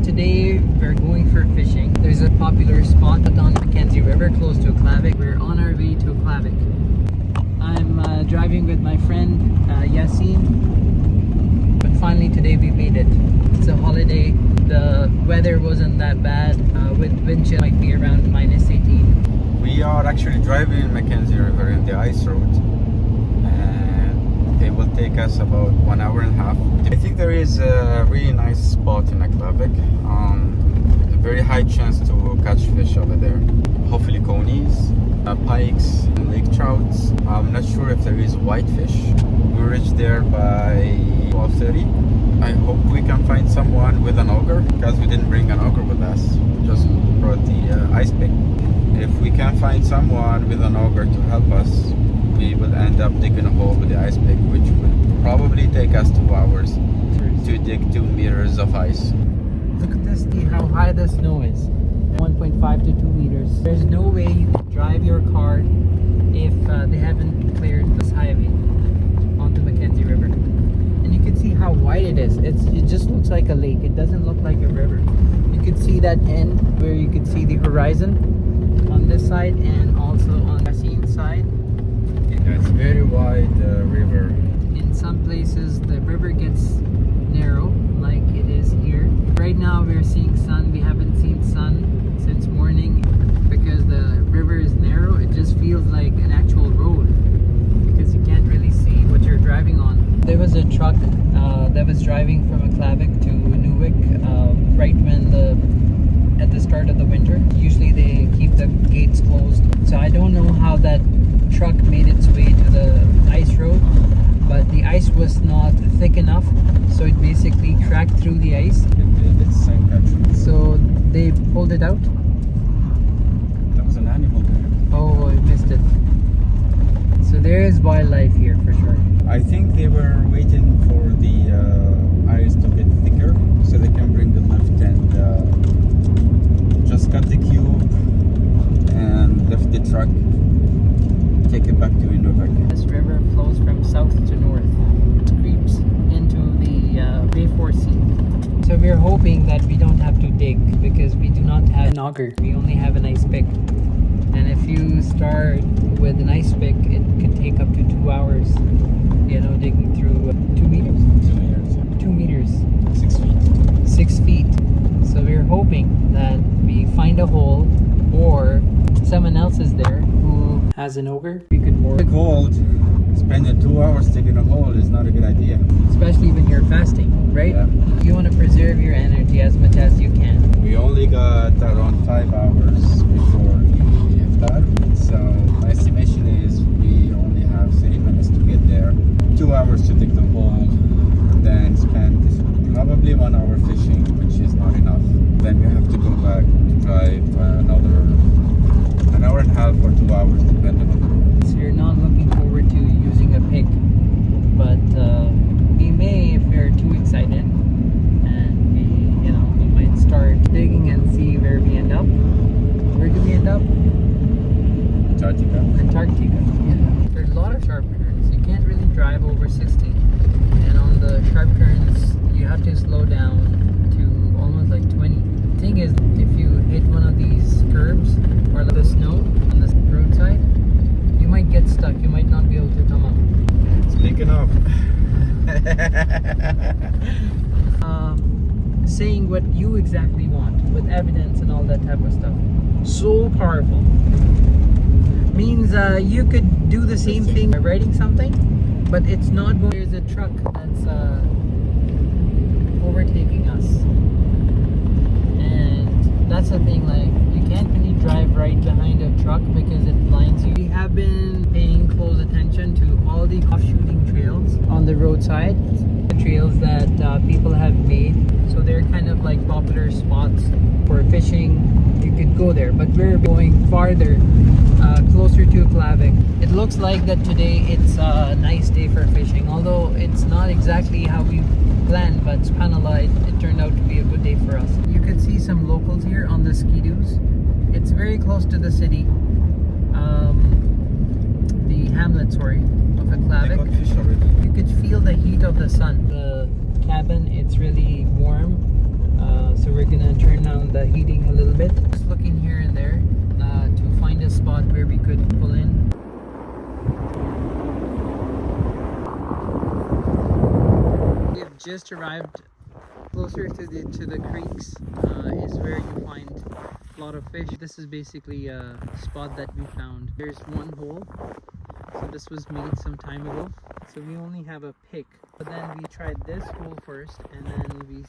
today we're going for fishing. There's a popular spot on the MacKenzie River close to Aklavik. We're on our way to Aklavik. I'm driving with my friend Yassine. But finally today we made it. It's a holiday. The weather wasn't that bad. With wind chill might be around -18. We are actually driving in MacKenzie River in the ice road, and it will take us about 1 hour and a half. I think there is a really nice spot in Aklavik. A very high chance to catch fish over there. Hopefully conies, pikes, and lake trouts. I'm not sure if there is whitefish. We reached there by 12:30. I hope we can find someone with an auger, because we didn't bring an auger with us. Just brought the ice pick. If we can find someone with an auger to help us, we will end up digging a hole with the ice pick, which will probably take us 2 hours to dig 2 meters of ice. Look at this, see how high the snow is. 1.5 to 2 meters. There's no way you can drive your car if they haven't cleared this highway onto MacKenzie River. And you can see how wide it is. It just looks like a lake. It doesn't look like a river. You can see that end where you can see the horizon on this side and also on the scene side. Yeah, it's a very wide river. In some places the river gets narrow like it is here. Right now we're seeing sun. We haven't seen sun since morning because the river is narrow. It just feels like an actual road because you can't really see what you're driving on. There was a truck that was driving from Aklavik to Newwick right when at the start of the winter. Usually they keep the gates closed. So I don't know how that truck made its way to the ice road, but the ice was not thick enough, so it basically cracked through the ice. It's the same country. So they pulled it out. There was an animal there. Oh, I missed it. So there is wildlife here for sure. I think they were waiting for the ice to get thicker so they can bring the lift and just cut the cube and lift the truck, take it back to Inuvik. This river flows from south to north. It creeps into the Bay Sea. So we're hoping that we don't have to dig because we do not have an auger. We only have an ice pick. And if you start with an ice pick, it could take up to 2 hours, digging through 2 meters? 2 meters. 2 meters. 6 feet. 6 feet. So we're hoping that we find a hole or someone else is there who has an auger. We could bore. Cold. Spending 2 hours digging a hole is not a good idea. Especially when you're fasting, right? Yeah. You want to preserve your energy as much as you can. We only got around 5 hours before the iftar, so my estimation is we only have 30 minutes to get there. 2 hours to dig the hole, then spend probably 1 hour fishing, which is not enough. Then we have to go back to drive another an hour and a half or 2 hours, depending on the road. So you're not looking forward to using a pick, but we may if we're too excited, and we might start digging and see where we end up. Where do we end up? Antarctica. Antarctica. Yeah. There's a lot of sharp turns. You can't really drive over 60, and on the sharp turns you have to slow down to almost like 20. The thing is, if you hit one of these curbs or the snow on the roadside, you might get stuck. You might not be able to come up. Speaking of, saying what you exactly want with evidence and all that type of stuff. So powerful. Means you could do the same thing by writing something, but it's not going. There's a truck that's overtaking us, and that's the thing. Like, you can't really drive right behind a truck because it blinds you. We have been paying close attention to all the off-shooting trails on the roadside, the trails that people have made. So they're kind of like popular spots for fishing. You could go there, but we're going farther, closer to Aklavik. It looks like that today it's a nice day for fishing, although it's not exactly how we planned, but subhanAllah, it turned out to be a good day for us. You can see some locals here on the ski-doos. It's very close to the city, the hamlet, of Aklavik. You could feel the heat of the sun. The cabin, it's really warm, so we're gonna gonna turn down the heating a little bit. Just looking here and there to find a spot where we could pull in. We have just arrived closer to the creeks. Is where you find a lot of fish. This is basically a spot that we found. There's one hole. So this was made some time ago. So we only have a pick. But then we tried this hole first, and then we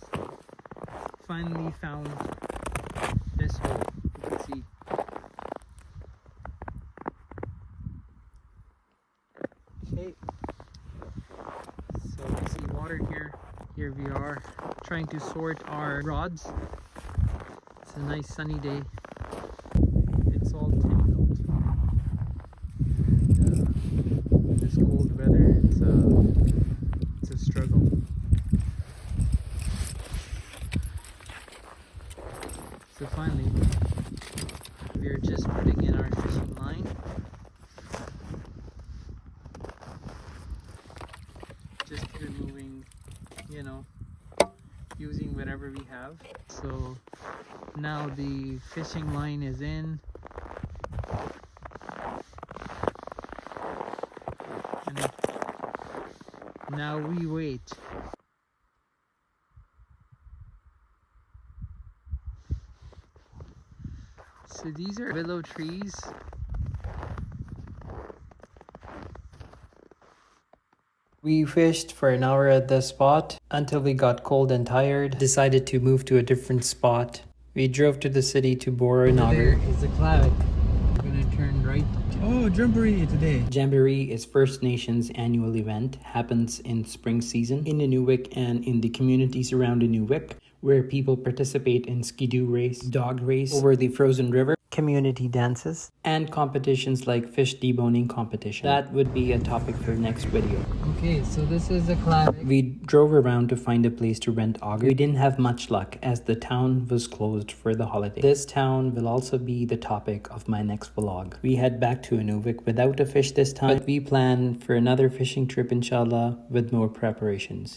finally found this hole. You can see. Okay. So we see water here. Here we are trying to sort our rods. It's a nice sunny day. It's all tangled. And this cold weather, it's a struggle. So finally, we are just putting in our fishing line. Just keep it moving, you know, using whatever we have. So now the fishing line is in. And now we wait. So these are willow trees. We fished for an hour at this spot until we got cold and tired, decided to move to a different spot. We drove to the city to borrow an auger. There is Aklavik. We're gonna turn right. Oh, Jamboree today. Jamboree is First Nations annual event, happens in spring season in Inuvik and in the communities around Inuvik, where people participate in skidoo race, dog race over the frozen river, community dances, and competitions like fish deboning competition. That would be a topic for next video. Okay, so this is Aklavik. We drove around to find a place to rent auger. We didn't have much luck as the town was closed for the holiday. This town will also be the topic of my next vlog. We head back to Inuvik without a fish this time, but we plan for another fishing trip inshallah with more preparations.